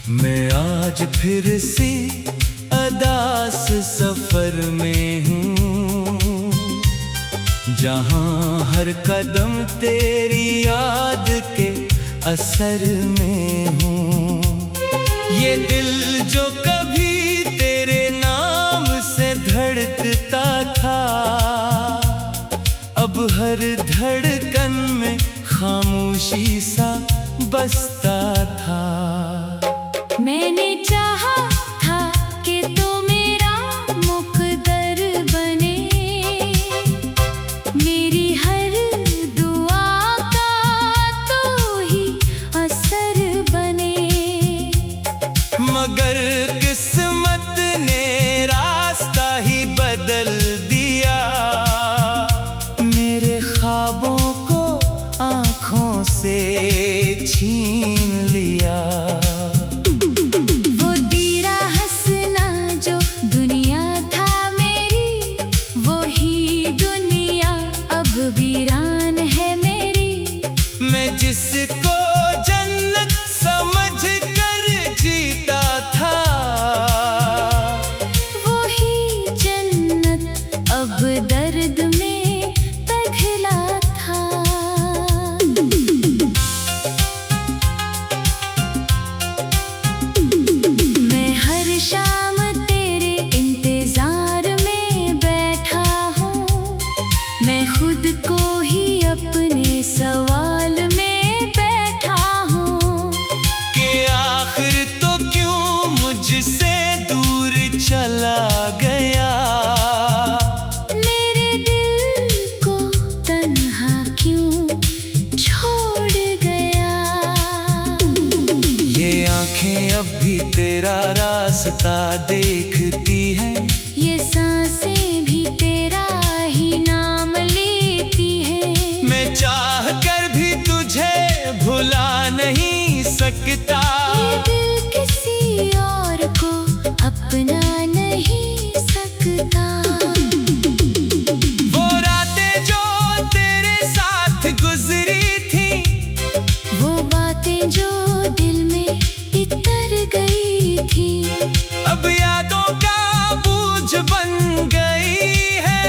मैं आज फिर से अदास सफर में हूँ, जहाँ हर कदम तेरी याद के असर में हूँ। ये दिल जो कभी तेरे नाम से धड़कता था, अब हर धड़कन में खामोशी सा बसता था। मैंने चाहा था कि तू मेरा मुक़द्दर बने, मेरी हर दुआ का तू ही असर बने। मगर किस्मत ने रास्ता ही बदल दिया, मेरे ख्वाबों को आँखों से छीन लिया। वो तेरा हंसना जो दुनिया था मेरी, वो ही दुनिया अब वीरान है मेरी। मैं जिसको जन्नत समझ कर जीता था, वो ही जन्नत अब दर्द में पिघला था। मैं हर शाम तेरे इंतजार में बैठा हूँ, मैं खुद को ही अपने सवाल में बैठा हूँ कि आखिर तो क्यों मुझसे दूर चला गया। मेरे दिल को तन्हा क्यों छोड़ गया। ये आंखें अब भी तेरा रास्ता देखती हैं, ये सांसें भी तेरा ही नाम लेती हैं। मैं चाह कर भी तुझे भुला नहीं सकता। ये दिल किसी और को अपना नहीं सकता। वो रातें जो तेरे साथ गुजरी थी, वो बातें जो दिल में इतर गई थी, अब यादों का बोझ बन गई है।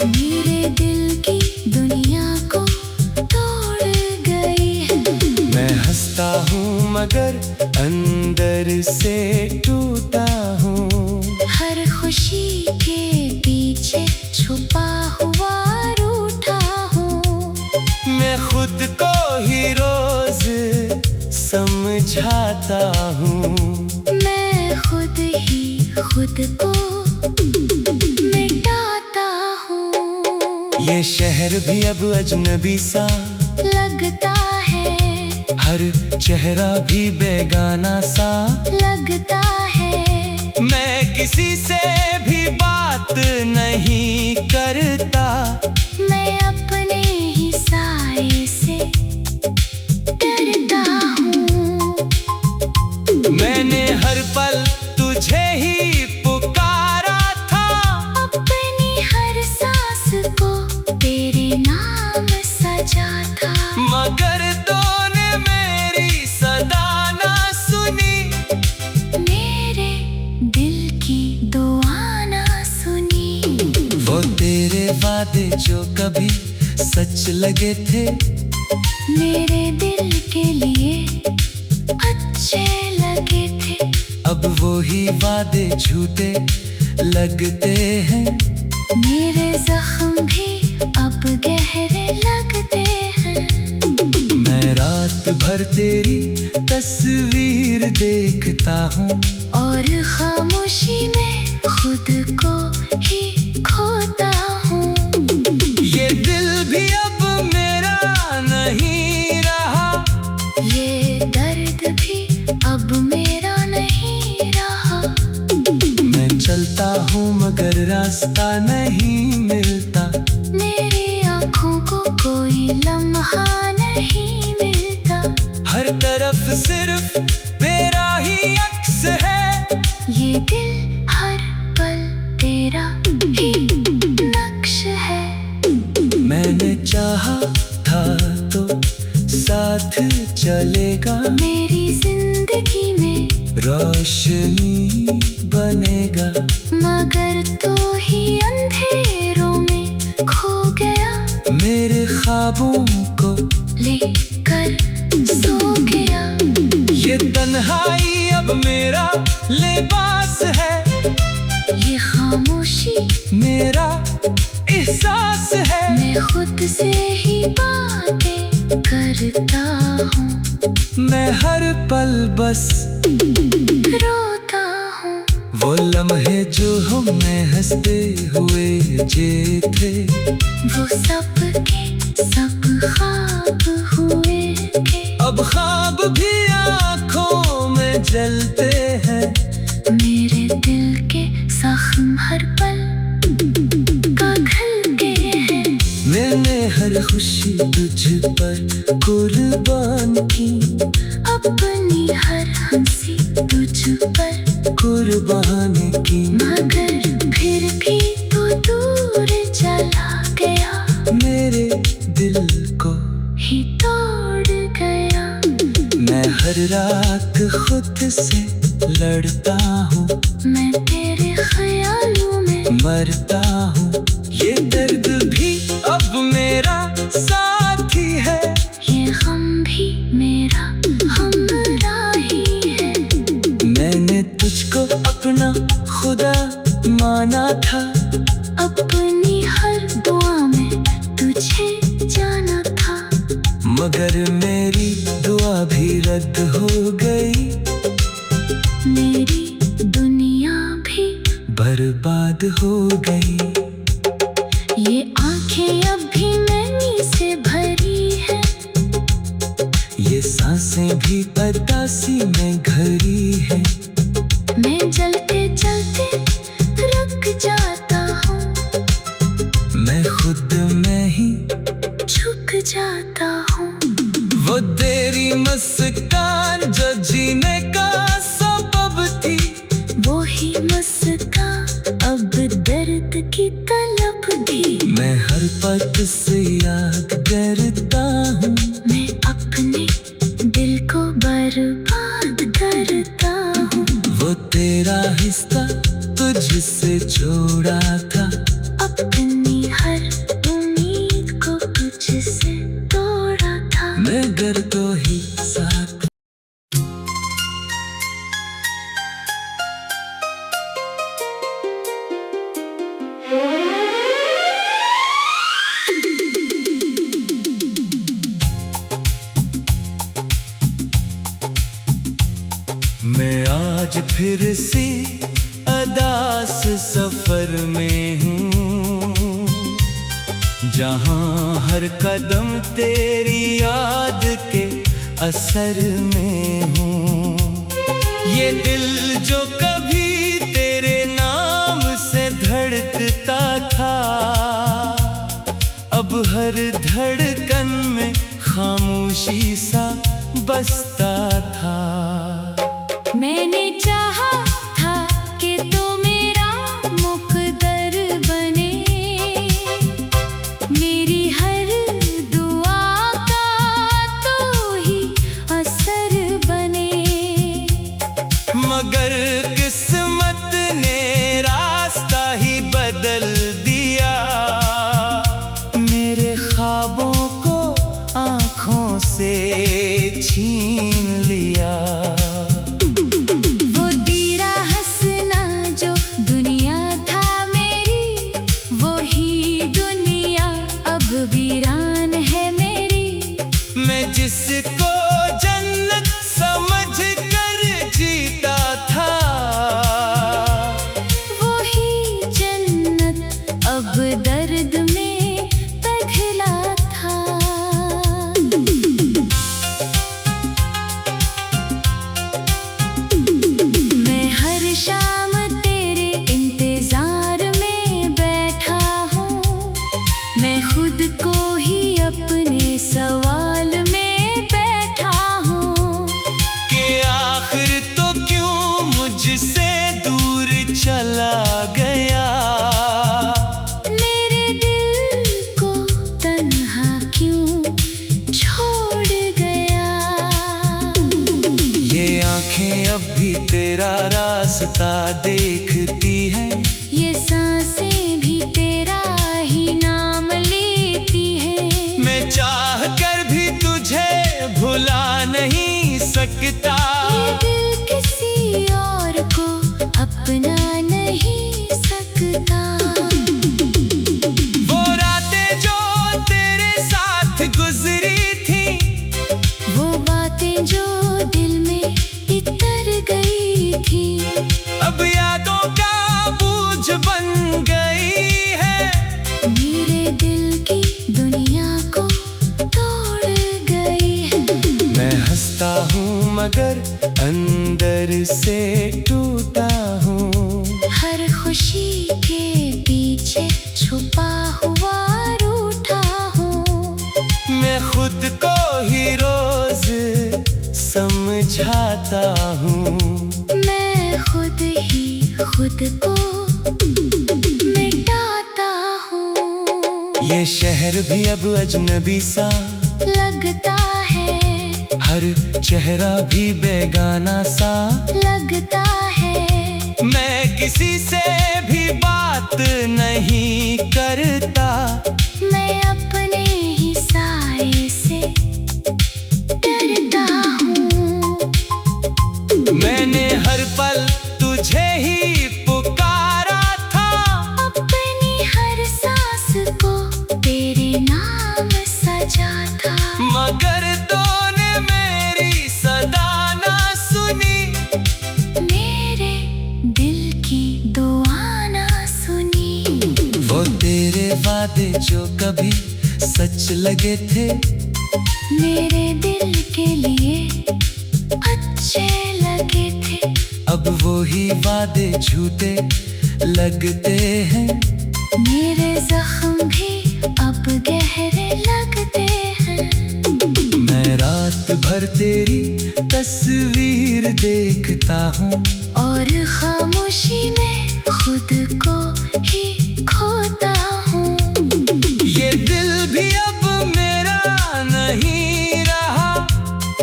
मेरे दिल की दुनिया को तोड़ गई है। मैं हंसता हूँ मगर अंदर से टूटा हूँ, हर खुशी के पीछे छुपा हुआ रूठा हूँ। मैं खुद को ही रोज समझाता हूँ। मैं खुद ही खुद को मिटाता हूँ। ये शहर भी अब अजनबी सा लगता है, हर चेहरा भी बेगाना सा लगता है। मैं किसी से भी बात नहीं करता, मैं अपने ही साए से डरता हूँ। मैंने हर पल तुझे ही पुकारा था, अपनी हर सांस को तेरे नाम सजा था। मगर तूने मेरी सदा ना सुनी, मेरे दिल की दुआ ना सुनी। वो तेरे वादे जो कभी सच लगे थे, मेरे दिल के लिए अच्छे लगे थे, अब वो ही वादे झूठे लगते हैं। मेरे जख्म भी अब गहरे लगते हैं। मैं रात भर तेरी तस्वीर देखता हूँ, और खामोशी में खुद को ही खोता हूँ। ये दिल भी अब मेरा नहीं रहा, ये दर्द भी अब मेरा नहीं रहा। मैं चलता हूँ मगर रास्ता नहीं मिलता, मेरी आँखों को कोई लम्हा नहीं मिलता। हर तरफ सिर्फ मेरा ही अक्स है। ये दिल हर पल तेरा ही नक्श है। मैंने चाहा था तो साथ चलेगा, मेरी जिंदगी जिंदगी में रोशनी बनेगा, मगर तो ही अंधेरों में खो गया। मेरे ख्वाबों को लेकर सो गया। ये तन्हाई अब मेरा लिबास है, ये खामोशी मेरा एहसास है। मैं खुद से ही बातें करता हूँ, मैं हर पल बस रोता हूँ। वो लम्हे जो हमने हंसते हुए जिए थे, वो सब के सब ख्वाब हुए थे। अब ख्वाब भी आँखों में जलते हैं। मेरे दिल के जख्म हर पल पिघल गए हैं। मैंने हर खुशी तुझ पर कुर्बान की, अपनी हर हंसी तुझ पर कुर्बान की। मगर फिर भी तू दूर चला गया, मेरे दिल को ही तोड़ गया। मैं हर रात खुद से लड़ता हूँ, मैं तेरे ख्यालों में मरता हूँ। ये दर्द भी अब मेरा साथी है, ये गम भी मेरा हमराही है। मैंने तुझको अपना खुदा माना था, अपनी हर दुआ में तुझे जाना था। मगर मेरी दुआ भी रद्द हो गई, मेरी दुनिया भी बर्बाद हो गई। ये आंखें अब भी नैनी से भरी है, ये सांसें भी अदासी में घरी है। मैं चलते चलते रुक जाता हूँ, मैं खुद में ही झुक जाता हूँ। वो तेरी मुस्कान जो जीने का सबब थी, वो ही मुस्कान अब दर्द की तलब थी। मैं हर पल से याद करता हूँ, मैं अपने दिल को बर्बाद करता हूँ। वो तेरा हिस्सा तुझसे जोड़ा था, अपनी हर उम्मीद को तुझसे तोड़ा था। मगर तो ही साथ। मैं आज फिर से अदास सफर में हूँ, जहाँ हर कदम तेरी याद के असर में हूँ। ये दिल जो कभी तेरे नाम से धड़कता था, अब हर धड़कन में खामोशी सा बसता था। मैंने चाहा था कि तू मेरा मुकद्दर बने, मेरी हर दुआ का तू ही असर बने। मगर किस्मत ने रास्ता ही बदल दिया, मेरे ख्वाबों को आँखों से छीन लिया। वो तेरा हंसना जो दुनिया था मेरी, वो ही दुनिया अब वीरान है मेरी। मैं जिसको जन्नत समझ कर जीता था, वो ही जन्नत अब दर्द में पिघला था। अब भी तेरा रास्ता देखती हैं। ये सांसें भी तेरा ही नाम लेती हैं। मैं चाह कर भी तुझे भुला नहीं सकता। ये दिल किसी और को अपना नहीं सकता। वो रातें जो तेरे साथ गुजरी थी, वो बातें जो दिल में इतर गई थी, अब यादों का बोझ बन गई है। मेरे दिल की दुनिया को तोड़ गई है। मैं हंसता हूँ मगर अंदर से टूटा हूँ। हर खुशी के पीछे छुपा हुआ रूठा हूँ। मैं खुद को ही रोज समझाता हूँ। मैं खुद ही खुद को मिटाता हूँ। ये शहर भी अब अजनबी सा लगता है, हर चेहरा भी बेगाना सा लगता है। मैं किसी से भी बात नहीं करता। मैं अपने ही साए से डरता हूँ। मैंने हर पल तुझे ही पुकारा था। अपनी हर सांस को तेरे नाम सजा था। मगर तूने मेरी सदा ना सुनी। मेरे दिल की दुआ ना सुनी। वो तेरे वादे जो कभी सच लगे थे, मेरे दिल के लिए अच्छे लगे थे, अब वो ही वादे झूठे लगते हैं। मेरे जख्म भी अब गहरे लगते हैं। मैं रात भर तेरी तस्वीर देखता हूँ और खामोशी में खुद को ही खोता हूँ। ये दिल भी अब मेरा नहीं रहा।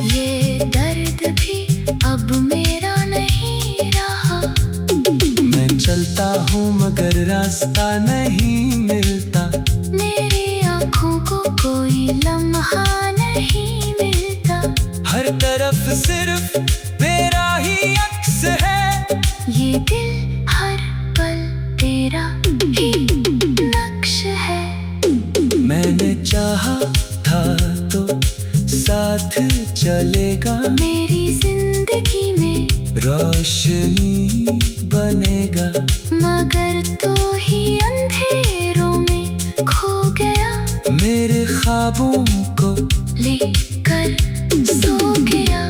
ये दर्द भी अब मेरा नहीं रहा। मैं चलता हूँ मगर रास्ता नहीं मिलता। मेरी आँखों को कोई लम्हा नहीं मिलता। हर तरफ सिर्फ तेरा ही अक्स है। ये दिल हर पल तेरा ही नक्श है। मैंने चाहा था तो साथ चलेगा। मेरी जिंदगी में रोशनी बनेगा। मगर तू ही अंधेरों में खो गया। मेरे ख्वाबों को लेकर सो गया।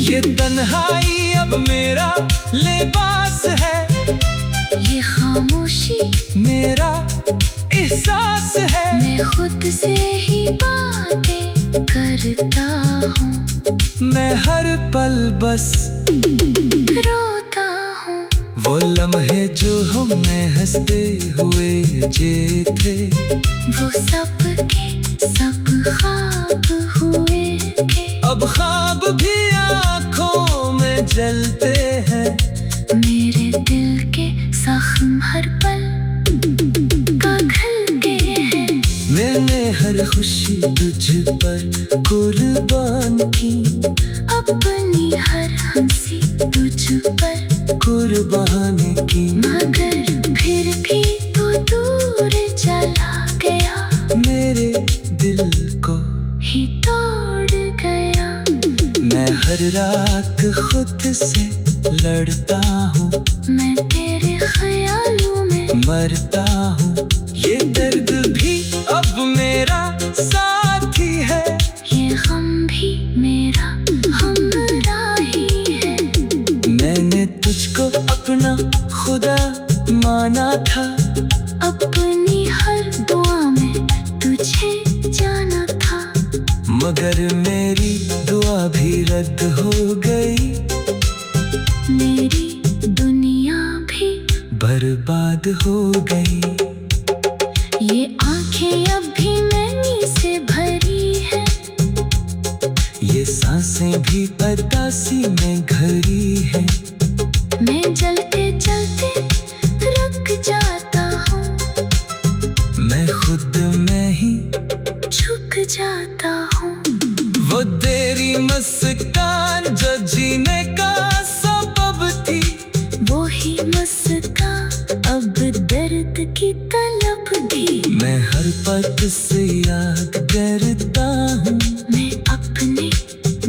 ये तन्हाई अब मेरा लिबास है। ये खामोशी मेरा एहसास है। मैं खुद से ही बातें करता हूँ। मैं हर पल बस रोता हूँ। वो लम्हे जो हमने हंसते हुए जे थे, वो सब के सब ख्वाब हुए थे। अब ख्वाब भी आँखों में जलते हैं। मेरे दिल के जख्म हर पल का घलते हैं। मैंने हर खुशी तुझ पर कुर्बान की। अपनी हर हंसी तुझ पर कुर्बान की। मगर फिर भी तू दूर चला गया। मेरे दिल को ही तोड़ गया। मैं हर रात खुद से लड़ता हूँ। मैं तेरे ख्यालों में मरता हूँ। ये दर्द भी अब मेरा साथी है। ये गम भी मेरा हमराही है। मैंने तुझको अपना खुदा माना था। अपनी हर दुआ में तुझे जाना था। मगर मेरी दुआ भी रद्द हो गई। मेरी दुनिया भी बर्बाद हो गई। ये आंखें अब भी नैनी से भरी है। ये सांसें भी अदासी में घड़ी है। मैं चलते चलते रुक जाता हूँ, मैं खुद में ही झुक जाता हूँ। वो तेरी मुस्कान जो जीने का सबब थी, वो ही मुस्कान अब दर्द की तलब भी। मैं हर पल से याद करता हूँ, मैं अपने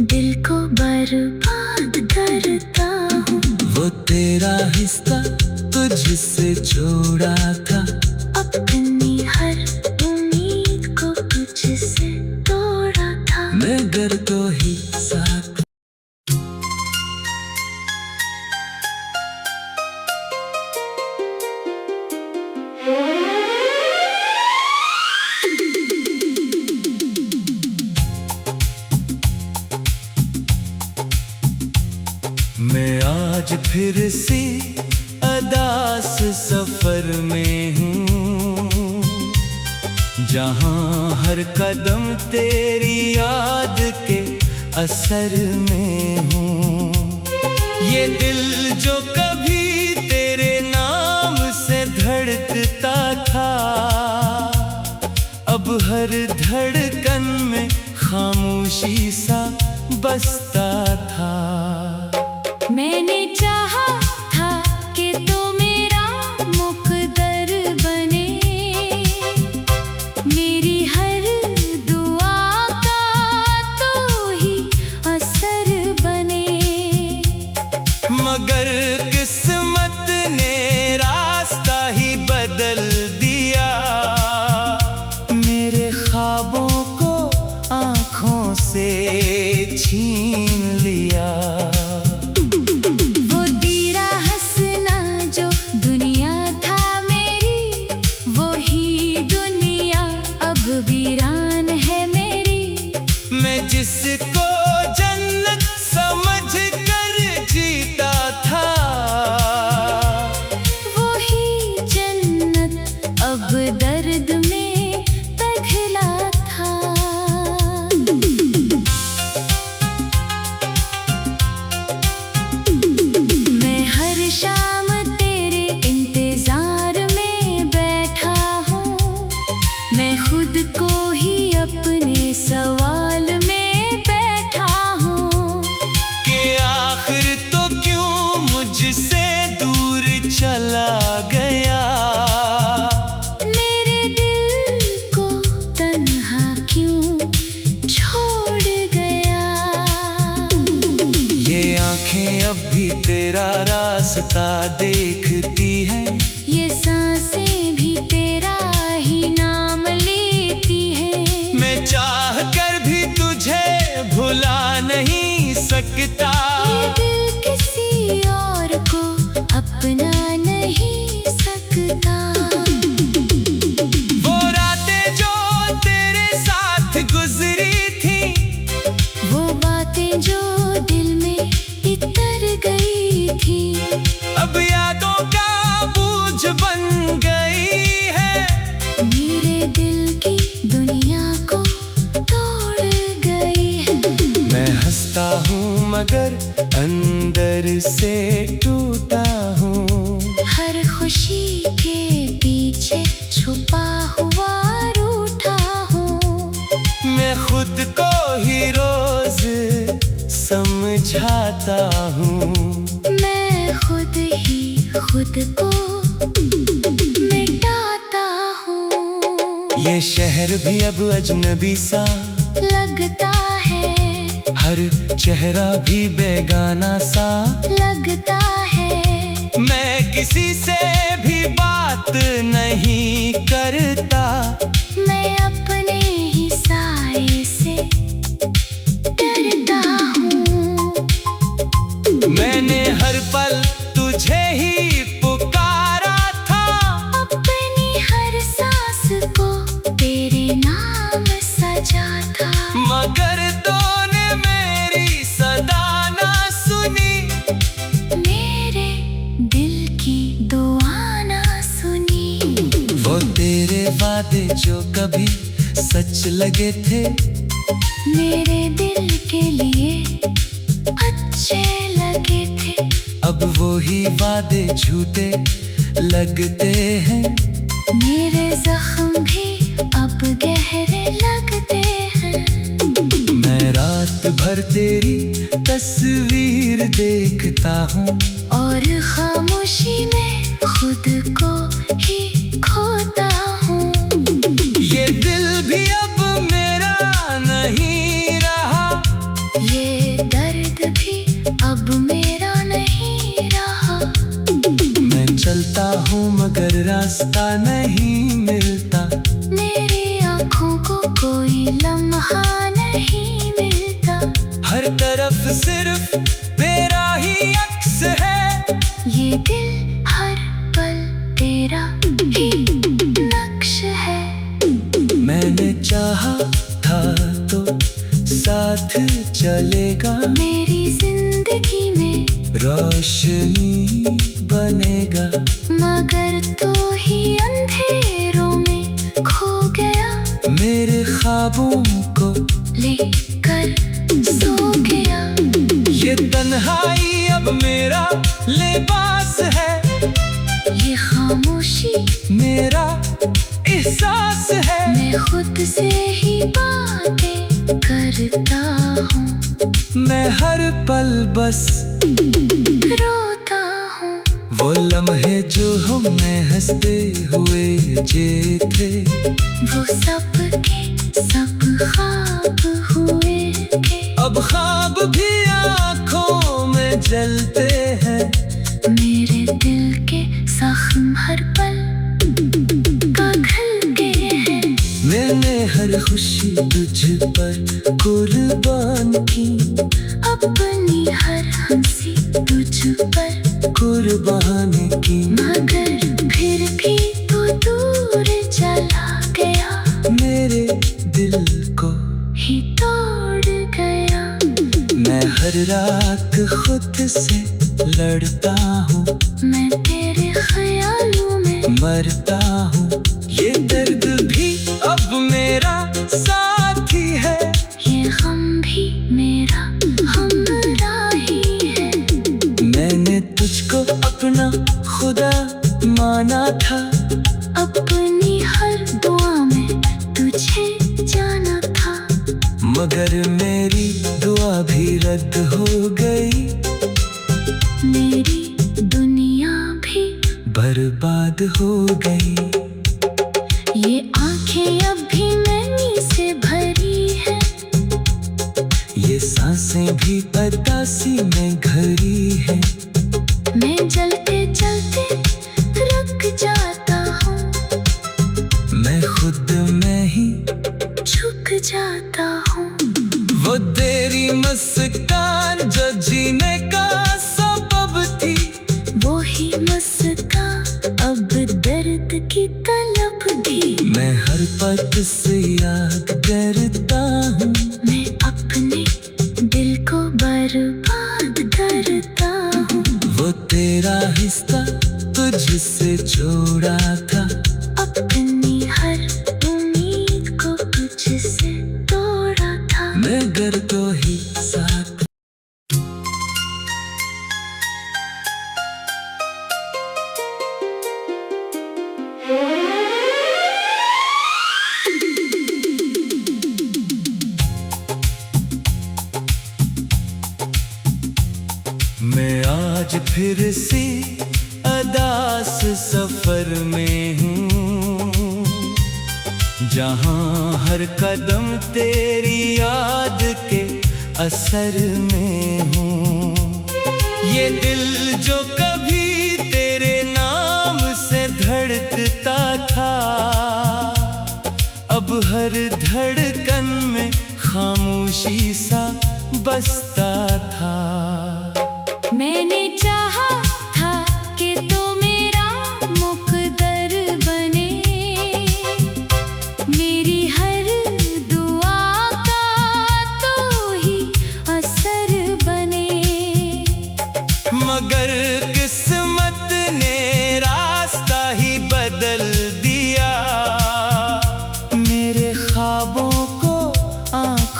दिल को बर्बाद करता हूँ। वो तेरा हिस्सा तुझसे जोड़ा था, अपनी हर उम्मीद को तुझसे तोड़ा था। मगर तो ही साथ। मैं आज फिर से अदास सफर में हूँ, जहाँ हर कदम तेरी याद के असर में हूँ। ये दिल जो कभी तेरे नाम से धड़कता था, अब हर धड़कन में खामोशी सा बसता था। मैंने चाहा था कि तू मेरा मुक़द्दर बने, मेरी हर दुआ का तू ही असर बने। मगर किस्मत ने रास्ता ही बदल दिया, मेरे ख्वाबों को आँखों से छीन लिया। वो तेरा हंसना जो दुनिया था मेरी, वो ही दुनिया अब वीरान है मेरी। मैं जिसको जन्नत समझ कर जीता था, वो ही जन्नत अब दर्द में पिघला था। मैं हर शाम तेरे इंतजार में बैठा हूँ, मैं खुद को ही अपने सवाल में बैठा हूँ। कि आखिर तो क्यों मुझसे दूर चला गया, मेरे दिल को तन्हा क्यों छोड़ गया। ये आंखें अब भी तेरा रास्ता देखती हैं, ये सांसें भी तेरा ही नाम लेती हैं। मैं चाह कर भी तुझे भुला नहीं सकता। ये दिल किसी और को अपना नहीं सकता। वो रातें जो तेरे साथ गुजरी थी, वो बातें जो दिल में इतर गई थी, अब यादों का बोझ बन गई है। मेरे दिल की दुनिया को तोड़ गई है। मैं हंसता हूँ मगर अंदर से टूटा हूँ, हर खुशी के पीछे छुपा हुआ रूठा हूँ। मैं खुद को ही रोज समझाता हूँ। मैं खुद ही खुद को मिटाता हूँ। ये शहर भी अब अजनबी सा लगता है, हर चेहरा भी बेगाना सा लगता है। मैं किसी से भी बात नहीं करता, मैं अपने ही साए से डरता हूँ। मैंने हर पल तुझे ही पुकारा था, अपनी हर सांस को तेरे नाम सजा था। मगर तूने मेरी सदा ना सुनी, मेरे दिल की दुआ ना सुनी। वो तेरे वादे जो कभी सच लगे थे, मेरे दिल के लिए अच्छे लगे थे। अब वही वादे झूठे लगते हैं। मेरे जख्म भी अब गहरे लगते हैं। मैं रात भर तेरी तस्वीर देखता हूँ और खामोशी में खुद को ही खोता हूँ। ये दिल भी अब मेरा नहीं रहा, ये दर्द भी अब मेरा नहीं रहा। मैं चलता हूँ मगर रास्ता नहीं मिलता। मेरी आँखों को कोई लम्हा नहीं मिलता। हर तरफ सिर्फ तेरा ही अक्स है। ये दिल हर पल तेरा ही नक्श है। मैंने चाहा था तो साथ चलेगा, मेरी जिंदगी में रोशनी बनेगा। मगर तू ही अंधेरों में खो गया। मेरे ख्वाबों को लेकर सो गया। ये तन्हाई अब मेरा लिबास है। ये खामोशी मेरा एहसास है। मैं खुद से ही बातें करता हूँ। मैं हर पल बस रोता हूँ। वो लम्हे जो हमने हंसते हुए जिए थे, वो सब के सब ख्वाब हुए थे। अब ख्वाब भी आँखों में जलते हैं। मेरे दिल के जख्म हर पल पिघल गए हैं। मैंने हर खुशी तुझ पर कुर्बान की, अपनी हर हंसी तुझ पर कुर्बान की। मगर फिर भी तू दूर चला गया। मेरे दिल को ही तोड़ गया। मैं हर रात खुद से लड़ता हूँ, मैं तेरे ख्यालों में मरता हूँ। ये दर्द भी अब मेरा साथी है। ये गम भी मेरा हमराही है। मैंने तुझको अपना खुदा माना था, अपनी हर दुआ में तुझे जाना था। मगर मेरी दुआ भी रद्द हो गई। मेरी दुनिया भी बर्बाद हो गई। ये आंखें अब भी नमी से भरी है। ये सांसें भी अदासी में घरी है। मैं चलते चलते रुक जाता हूँ। मैं खुद में ही झुक जाता हूँ। वो तेरी मुस्कान जो जीने का सबब थी, वो ही मुस्कान अब दर्द की तलब थी। मैं हर पल से याद करता हूँ। मैं अपने दिल को बर्बाद करता हूँ। वो तेरा हिस्सा तुझसे जोड़ा था, अपनी हर उम्मीद को तुझसे तोड़ा था। मगर तो ही साथ। मैं आज फिर से अदास सफर में हूँ, जहाँ हर कदम तेरी याद के असर में हूँ। ये दिल जो कभी तेरे नाम से धड़कता था, अब हर धड़कन में खामोशी सा बसता था। मैंने चाहा था कि तू मेरा मुक़द्दर बने। मेरी हर दुआ का तू ही असर बने। मगर किस्मत ने रास्ता ही बदल दिया। मेरे ख्वाबों को आँखों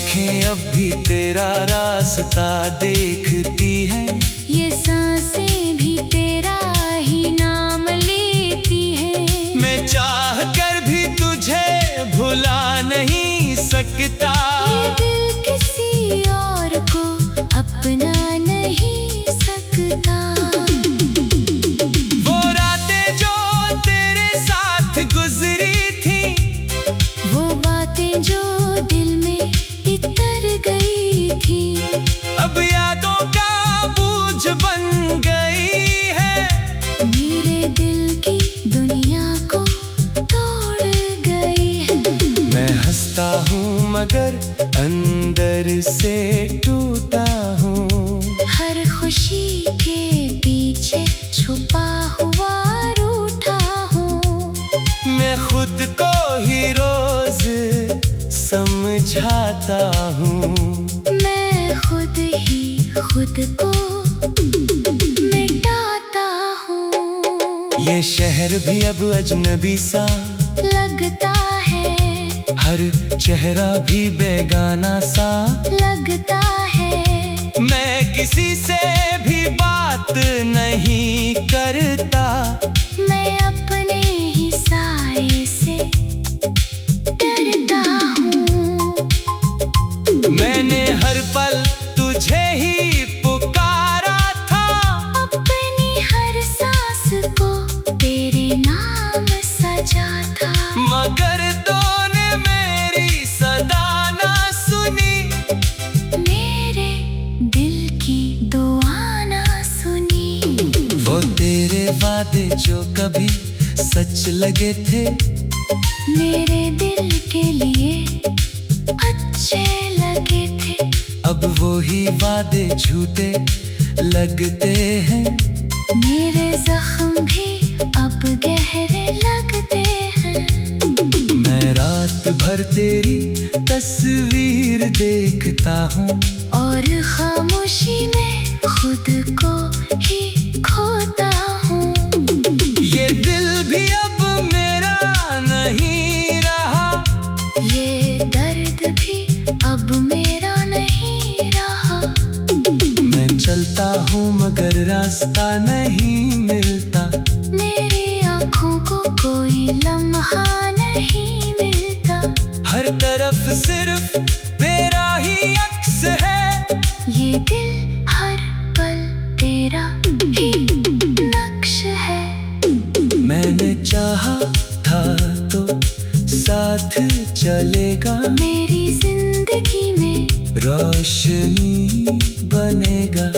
आंखें अब भी तेरा रास्ता देखती हैं। ये सांसें भी तेरा ही नाम लेती है। मैं चाह कर भी तुझे भुला नहीं सकता। ये दिल किसी और को अपना नहीं सकता। वो रातें जो तेरे साथ गुजरी थी, वो बातें जो दिल में इतर गई थी, अब यादों का बोझ बन गई है। मेरे दिल की दुनिया को तोड़ गई है। मैं हंसता हूँ मगर अंदर से टूटा हूँ। हर खुशी के पीछे छुपा हुआ रूठा हूँ। मैं खुद को ही रोज समझाता हूँ। मैं खुद ही खुद को मिटाता हूँ। ये शहर भी अब अजनबी सा लगता है, हर चेहरा भी बेगाना सा लगता है। मैं किसी से भी बात नहीं करता। मैं अपने ही साए से डरता हूँ। मैंने हर पल तुझे ही पुकारा था। अपनी हर सांस को तेरे नाम सजा था। मगर तूने मेरी सदा ना सुनी। मेरे दिल की दुआ ना सुनी। वो तेरे वादे जो कभी सच लगे थे, मेरे दिल के लिए अच्छे लगे थे, अब वो ही वादे झूठे लगते हैं। मेरे जख्म भी अब गहरे लगते हैं। मैं रात भर तेरी तस्वीर देखता हूँ और खामोशी में खुद को ही खोता हूँ। ये दिल भी अब मेरा नहीं रहा। ये दर्द भी अब मेरा नहीं रहा। मैं चलता हूँ मगर रास्ता नहीं मिलता। मेरी आँखों को कोई लम्हा नहीं मिलता। हर तरफ सिर्फ तेरा ही अक्स है। ये दिल हर पल तेरा ही नक्श है। मैंने चाहा था तो साथ चलेगा। मेरी जिंदगी में रोशनी